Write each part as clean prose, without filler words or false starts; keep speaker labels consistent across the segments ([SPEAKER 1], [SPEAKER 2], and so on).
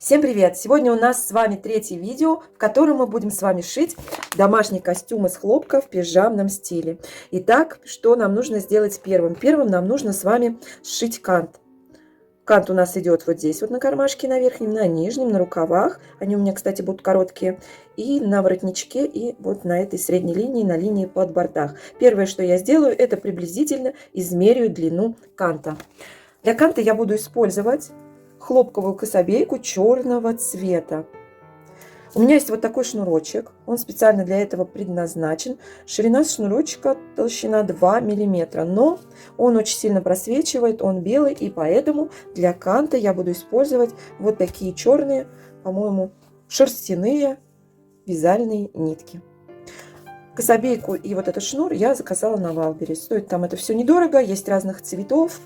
[SPEAKER 1] Всем привет! Сегодня у нас с вами третье видео, в котором мы будем с вами шить домашний костюм из хлопка в пижамном стиле. Итак, что нам нужно сделать первым? Первым нам нужно с вами сшить кант. Кант у нас идет вот здесь вот на кармашке, на верхнем, на нижнем, на рукавах. Они у меня, кстати, будут короткие. И на воротничке, и вот на этой средней линии, на линии под бортах. Первое, что я сделаю, это приблизительно измерю длину канта. Для канта я буду использовать хлопковую кособейку черного цвета. У меня есть вот такой шнурочек, он специально для этого предназначен. Ширина шнурочка толщина 2 мм, но он очень сильно просвечивает, он белый, и поэтому для канта я буду использовать вот такие черные, по-моему, шерстяные вязальные нитки. Кособейку и вот этот шнур я заказала на Валбере. Стоит там это все недорого, есть разных цветов.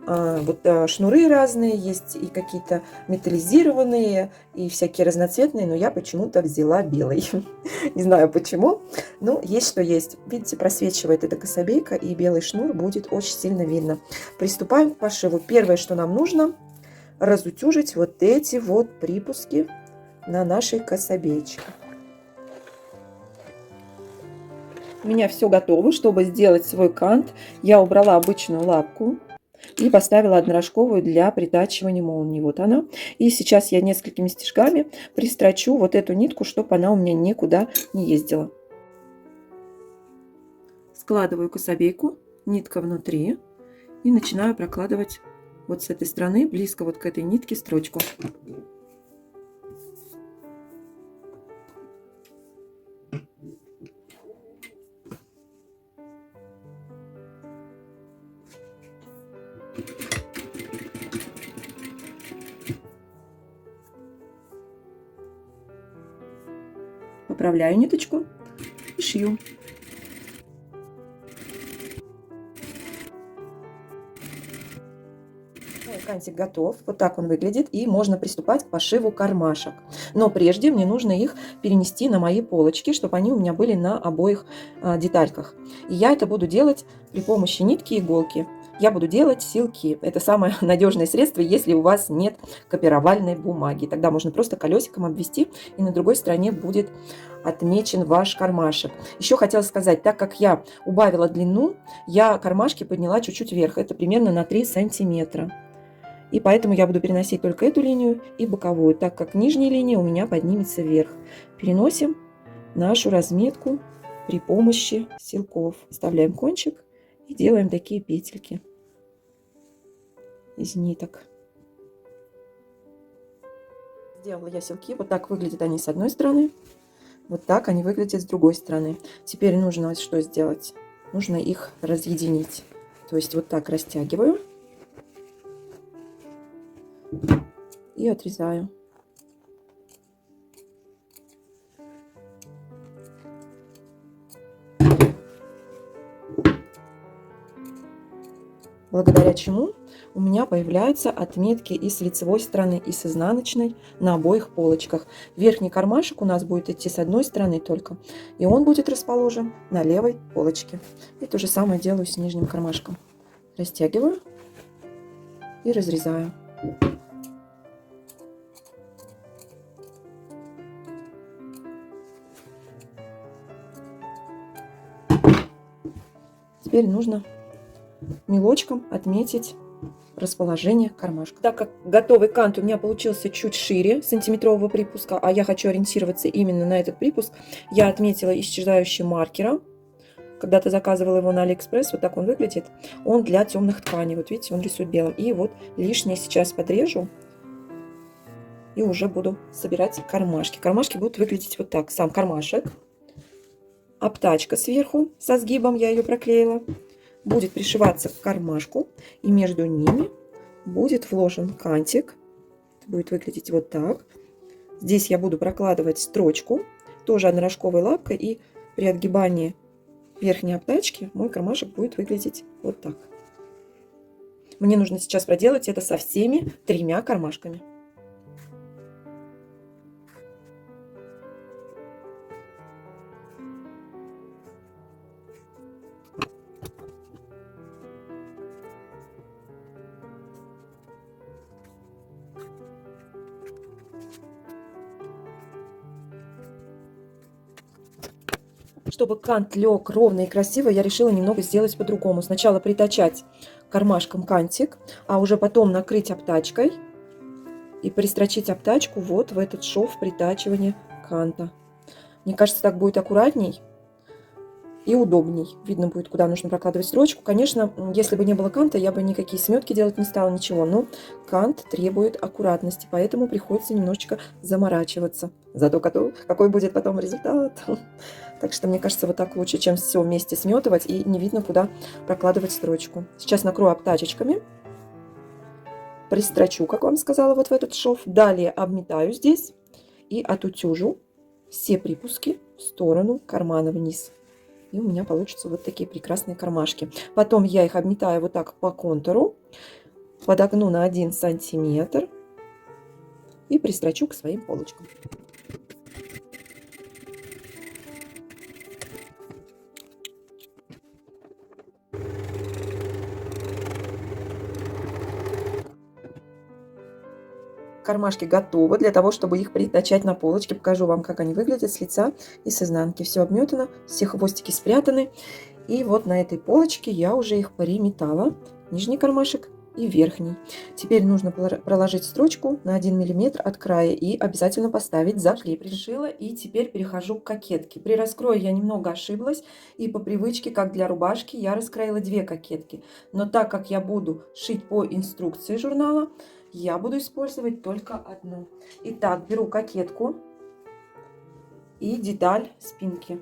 [SPEAKER 1] Вот шнуры разные, есть и какие-то металлизированные, и всякие разноцветные, но я почему-то взяла белый. Не знаю почему, но есть что есть. Видите, просвечивает эта кособейка, и белый шнур будет очень сильно видно. Приступаем к пошиву. Первое, что нам нужно, разутюжить вот эти вот припуски на нашей кособейке. У меня все готово. Чтобы сделать свой кант, я убрала обычную лапку и поставила однорожковую для притачивания молнии. Вот она. И сейчас я несколькими стежками пристрочу вот эту нитку, чтобы она у меня никуда не ездила. Складываю кособейку, нитка внутри, и начинаю прокладывать вот с этой стороны, близко вот к этой нитке, строчку. Поправляю ниточку и шью. Мой кантик готов. Вот так он выглядит. И можно приступать к пошиву кармашек. Но прежде мне нужно их перенести на мои полочки, чтобы они у меня были на обоих детальках. И я это буду делать при помощи нитки и иголки. Я буду делать силки. Это самое надежное средство, если у вас нет копировальной бумаги. Тогда можно просто колесиком обвести, и на другой стороне будет отмечен ваш кармашек. Еще хотела сказать, так как я убавила длину, я кармашки подняла чуть-чуть вверх. Это примерно на 3 сантиметра. И поэтому я буду переносить только эту линию и боковую, так как нижняя линия у меня поднимется вверх. Переносим нашу разметку при помощи силков. Вставляем кончик и делаем такие петельки из ниток. Сделала я силки. Вот так выглядят они с одной стороны. Вот так они выглядят с другой стороны. Теперь нужно что сделать? Нужно их разъединить. То есть вот так растягиваю и отрезаю. Благодаря чему у меня появляются отметки и с лицевой стороны, и с изнаночной на обоих полочках. Верхний кармашек у нас будет идти с одной стороны только, и он будет расположен на левой полочке. И то же самое делаю с нижним кармашком. Растягиваю и разрезаю. Теперь нужно мелочком отметить расположение кармашка. Так как готовый кант у меня получился чуть шире сантиметрового припуска, а я хочу ориентироваться именно на этот припуск, я отметила исчезающим маркером. Когда-то заказывала его на Алиэкспресс, вот так он выглядит. Он для темных тканей, вот видите, он рисует белым. И вот лишнее сейчас подрежу и уже буду собирать кармашки. Кармашки будут выглядеть вот так. Сам кармашек, обтачка сверху со сгибом, я ее проклеила, будет пришиваться к кармашку, и между ними будет вложен кантик. Это будет выглядеть вот так. Здесь я буду прокладывать строчку, тоже однорожковой лапкой, и при отгибании верхней обтачки мой кармашек будет выглядеть вот так. Мне нужно сейчас проделать это со всеми 3 кармашками. Чтобы кант лег ровно и красиво, я решила немного сделать по-другому. Сначала притачать кармашком кантик, а уже потом накрыть обтачкой и пристрочить обтачку вот в этот шов притачивания канта. Мне кажется, так будет аккуратней и удобней. Видно будет, куда нужно прокладывать строчку. Конечно, если бы не было канта, я бы никакие сметки делать не стала, ничего. Но кант требует аккуратности, поэтому приходится немножечко заморачиваться. Зато какой будет потом результат. Так что, мне кажется, вот так лучше, чем все вместе сметывать, и не видно, куда прокладывать строчку. Сейчас накрою обтачечками. Пристрочу, как вам сказала, вот в этот шов. Далее обметаю здесь и отутюжу все припуски в сторону кармана вниз. И у меня получатся вот такие прекрасные кармашки. Потом я их обметаю вот так по контуру, подогну на 1 сантиметр и пристрочу к своим полочкам. Кармашки готовы для того, чтобы их притачать на полочке. Покажу вам, как они выглядят с лица и с изнанки. Все обметано, все хвостики спрятаны. И вот на этой полочке я уже их приметала. Нижний кармашек и верхний. Теперь нужно проложить строчку на 1 мм от края и обязательно поставить закреп. Пришила, и теперь перехожу к кокетке. При раскрое я немного ошиблась, и по привычке, как для рубашки, я раскроила 2 кокетки. Но так как я буду шить по инструкции журнала, я буду использовать только одну. Итак, беру кокетку и деталь спинки.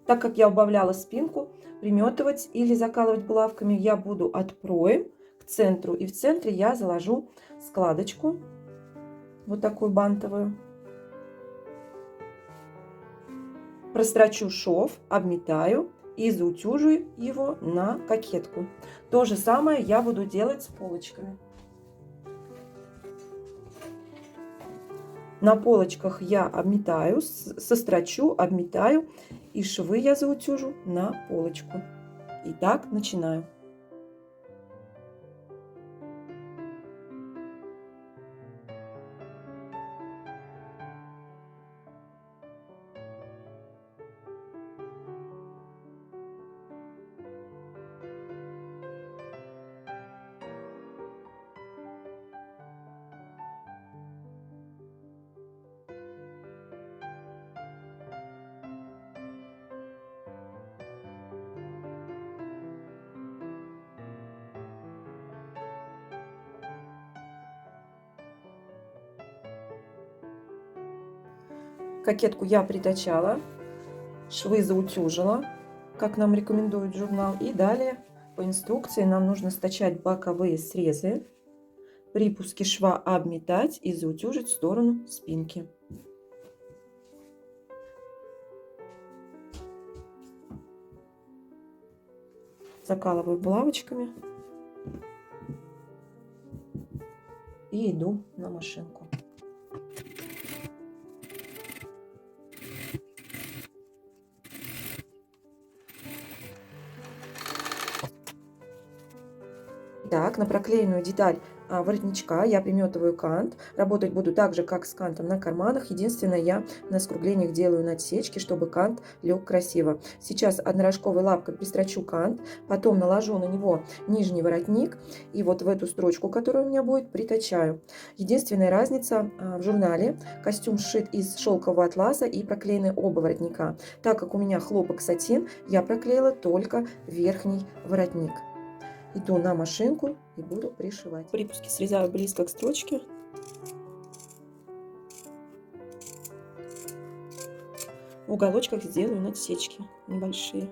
[SPEAKER 1] Так как я убавляла спинку, приметывать или закалывать булавками я буду от проем к центру. И в центре я заложу складочку, вот такую бантовую. Прострочу шов, обметаю и заутюжу его на кокетку. То же самое я буду делать с полочками. На полочках я обметаю, сострочу, обметаю, и швы я заутюжу на полочку. Итак, начинаю. Кокетку я притачала, швы заутюжила, как нам рекомендует журнал. И далее по инструкции нам нужно стачать боковые срезы, припуски шва обметать и заутюжить в сторону спинки. Закалываю булавочками и иду на машинку. Так, на проклеенную деталь воротничка я приметываю кант. Работать буду так же, как с кантом на карманах. Единственное, я на скруглениях делаю надсечки, чтобы кант лег красиво. Сейчас однорожковой лапкой пристрочу кант, потом наложу на него нижний воротник и вот в эту строчку, которая у меня будет, притачаю. Единственная разница: в журнале костюм сшит из шелкового атласа и проклеены оба воротника. Так как у меня хлопок сатин, я проклеила только верхний воротник. Иду на машинку и буду пришивать. Припуски срезаю близко к строчке. В уголочках сделаю надсечки небольшие.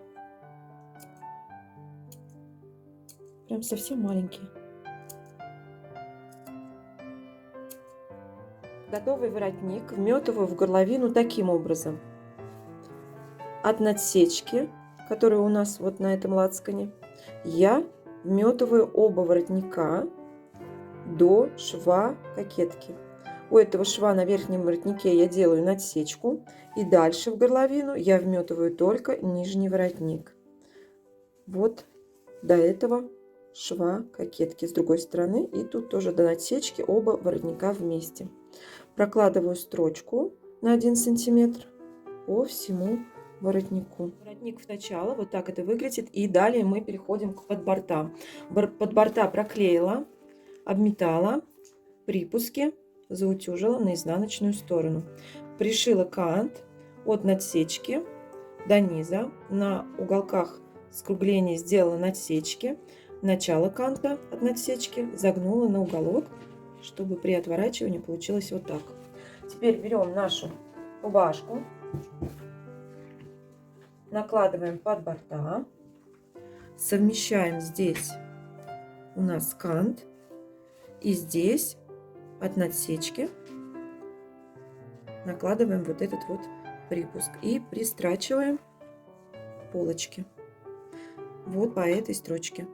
[SPEAKER 1] Прям совсем маленькие. Готовый воротник вметываю в горловину таким образом. От надсечки, которая у нас вот на этом лацкане, я вметываю оба воротника до шва кокетки. У этого шва на верхнем воротнике я делаю надсечку, и дальше в горловину я вметываю только нижний воротник. Вот до этого шва кокетки с другой стороны, и тут тоже до надсечки оба воротника вместе. Прокладываю строчку на 1 сантиметр по всему воротнику. Воротник в начало, вот так это выглядит. И далее мы переходим к подбортам. Подборта проклеила, обметала, припуски заутюжила на изнаночную сторону. Пришила кант от надсечки до низа. На уголках скругления сделала надсечки. Начало канта от надсечки загнула на уголок, чтобы при отворачивании получилось вот так. Теперь берем нашу рубашку, накладываем под борта, совмещаем здесь у нас кант и здесь от надсечки накладываем вот этот вот припуск и пристрачиваем полочки вот по этой строчке.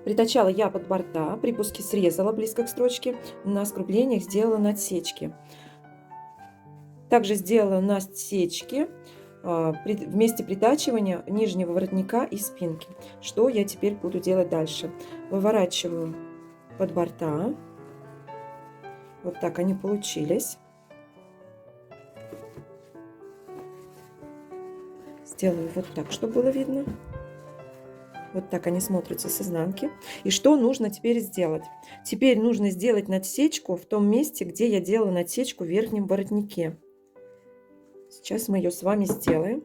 [SPEAKER 1] Притачала я под борта, припуски срезала близко к строчке, на скруглениях сделала надсечки. Также сделала надсечки в месте притачивания нижнего воротника и спинки. Что я теперь буду делать дальше? Выворачиваю под борта. Вот так они получились. Сделаю вот так, чтобы было видно. Вот так они смотрятся с изнанки. И что нужно теперь сделать? Теперь нужно сделать надсечку в том месте, где я делала надсечку в верхнем воротнике. Сейчас мы ее с вами сделаем.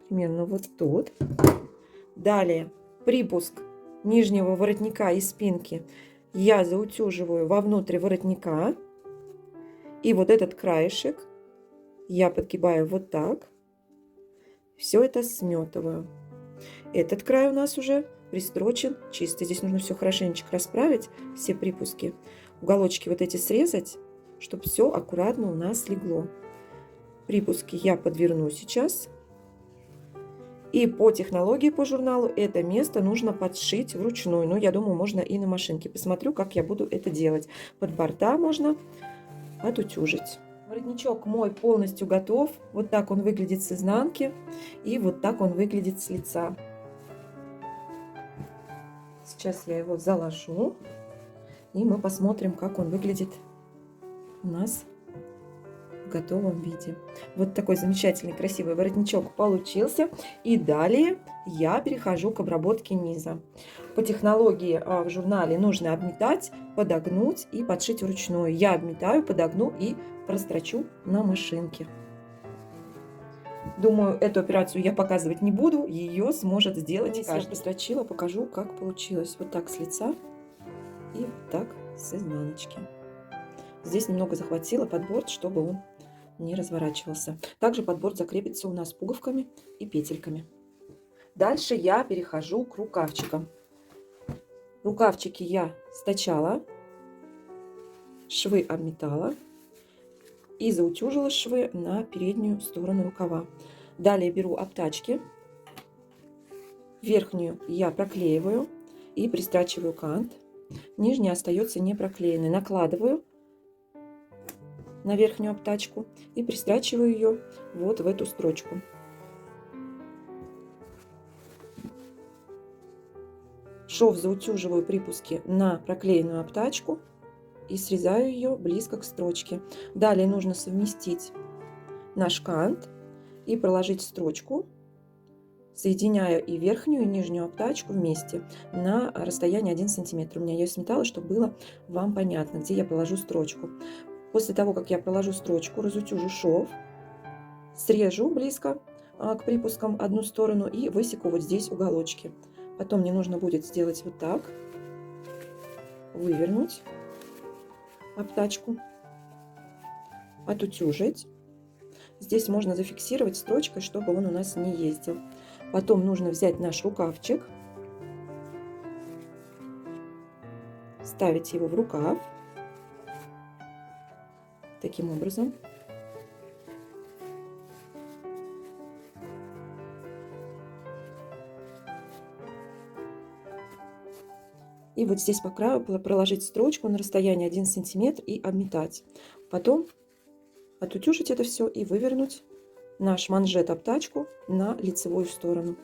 [SPEAKER 1] Примерно вот тут. Далее припуск нижнего воротника и спинки я заутюживаю вовнутрь воротника. И вот этот краешек я подгибаю вот так. Все это сметываю. Этот край у нас уже пристрочен чисто. Здесь нужно все хорошенечко расправить, все припуски. Уголочки вот эти срезать, чтобы все аккуратно у нас легло. Припуски я подверну сейчас. И по технологии, по журналу, это место нужно подшить вручную. Но я думаю, можно и на машинке. Посмотрю, как я буду это делать. Под борта можно отутюжить. Воротничок мой полностью готов. Вот так он выглядит с изнанки. И вот так он выглядит с лица. Сейчас я его заложу. И мы посмотрим, как он выглядит у нас в готовом виде. Вот такой замечательный, красивый воротничок получился. И далее я перехожу к обработке низа. По технологии в журнале нужно обметать, подогнуть и подшить вручную. Я обметаю, подогну и прострочу на машинке. Думаю, эту операцию я показывать не буду. Ее сможет сделать каждый. Я прострочила, покажу, как получилось. Вот так с лица и вот так с изнаночки. Здесь немного захватила подборт, чтобы он не разворачивался. Также подборт закрепится у нас пуговками и петельками. Дальше я перехожу к рукавчикам. Рукавчики я стачала, швы обметала и заутюжила швы на переднюю сторону рукава. Далее беру обтачки, верхнюю я проклеиваю и пристрачиваю кант. Нижняя остается не проклеенной. Накладываю на верхнюю обтачку и пристрачиваю ее вот в эту строчку. Шов заутюживаю припуски на проклеенную обтачку и срезаю ее близко к строчке. Далее нужно совместить наш кант и проложить строчку, соединяя и верхнюю, и нижнюю обтачку вместе на расстоянии 1 см. У меня я сметала, чтобы было вам понятно, где я положу строчку. После того, как я проложу строчку, разутюжу шов, срежу близко к припускам одну сторону и высеку вот здесь уголочки. Потом мне нужно будет сделать вот так, вывернуть обтачку, отутюжить. Здесь можно зафиксировать строчкой, чтобы он у нас не ездил. Потом нужно взять наш рукавчик, вставить его в рукав, таким образом. И вот здесь по краю проложить строчку на расстоянии 1 см и обметать. Потом отутюжить это все и вывернуть наш манжет-обтачку на лицевую сторону.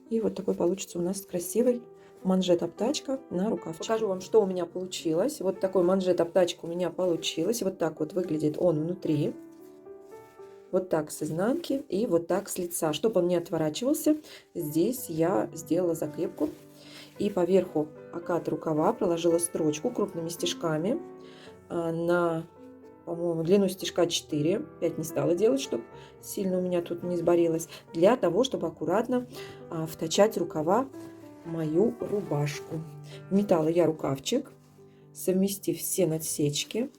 [SPEAKER 1] И вот такой получится у нас красивый манжет-обтачка на рукавчик. Покажу вам, что у меня получилось. Вот такой манжет-обтачка у меня получилась. Вот так вот выглядит он внутри. Вот так с изнанки и вот так с лица. Чтобы он не отворачивался, здесь я сделала закрепку. И поверху окат рукава проложила строчку крупными стежками на, по-моему, длину стежка 4. 5 не стала делать, чтобы сильно у меня тут не сборилось. Для того, чтобы аккуратно втачать рукава мою рубашку. Вметала я рукавчик, совместив все надсечки,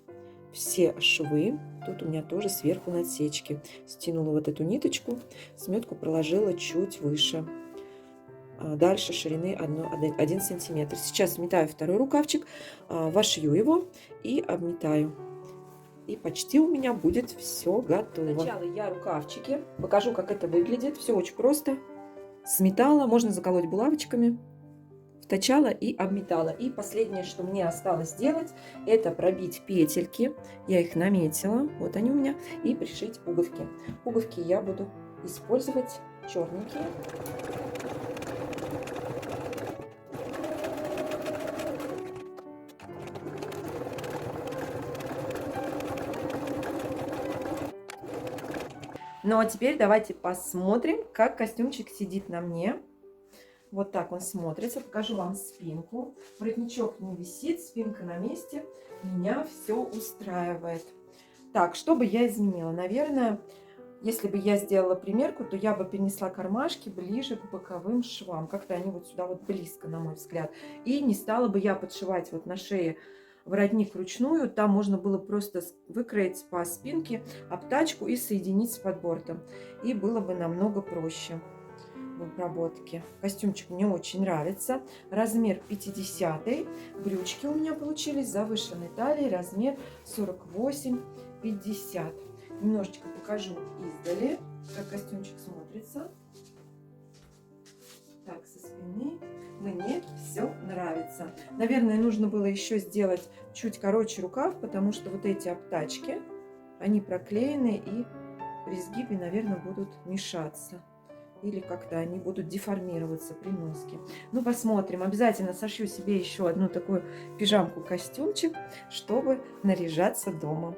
[SPEAKER 1] все швы. Тут у меня тоже сверху надсечки. Стянула вот эту ниточку, сметку проложила чуть выше. Дальше ширины 1 сантиметр. Сейчас вметаю второй рукавчик, вошью его и обметаю. И почти у меня будет все готово. Сначала я рукавчики. Покажу, как это выглядит. Все очень просто. Сметала, можно заколоть булавочками. Втачала и обметала. И последнее, что мне осталось сделать, это пробить петельки. Я их наметила. Вот они у меня. И пришить пуговки. Пуговки я буду использовать черненькие. Ну а теперь давайте посмотрим, как костюмчик сидит на мне. Вот так он смотрится. Покажу вам спинку. Воротничок не висит, спинка на месте. Меня все устраивает. Так, что бы я изменила? Наверное, если бы я сделала примерку, то я бы перенесла кармашки ближе к боковым швам. Как-то они вот сюда вот близко, на мой взгляд. И не стала бы я подшивать вот на шее воротник вручную. Там можно было просто выкроить по спинке обтачку и соединить с подбором. И было бы намного проще в обработке. Костюмчик мне очень нравится. Размер 50-й. Брючки у меня получились завышенной талии. Размер 48-50. Немножечко покажу издали, как костюмчик смотрится. Так, со спины. Мне все нравится. Наверное, нужно было еще сделать чуть короче рукав, потому что вот эти обтачки, они проклеены и при сгибе, наверное, будут мешаться. Или как-то они будут деформироваться при носке. Ну, посмотрим. Обязательно сошью себе еще одну такую пижамку-костюмчик, чтобы наряжаться дома.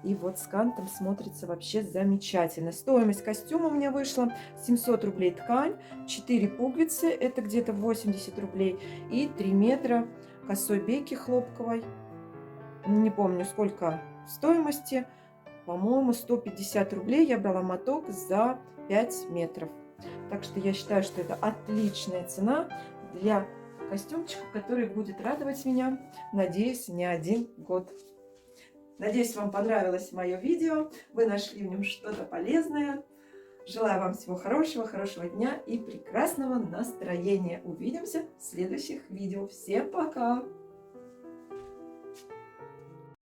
[SPEAKER 1] И вот с кантом смотрится вообще замечательно. Стоимость костюма у меня вышла 700 рублей ткань, 4 пуговицы, это где-то 80 рублей, и 3 метра косой бейки хлопковой. Не помню, сколько стоимости. По-моему, 150 рублей я брала моток за 5 метров. Так что я считаю, что это отличная цена для костюмчика, который будет радовать меня, надеюсь, не один год. Надеюсь, вам понравилось мое видео, вы нашли в нем что-то полезное. Желаю вам всего хорошего, хорошего дня и прекрасного настроения. Увидимся в следующих видео. Всем пока!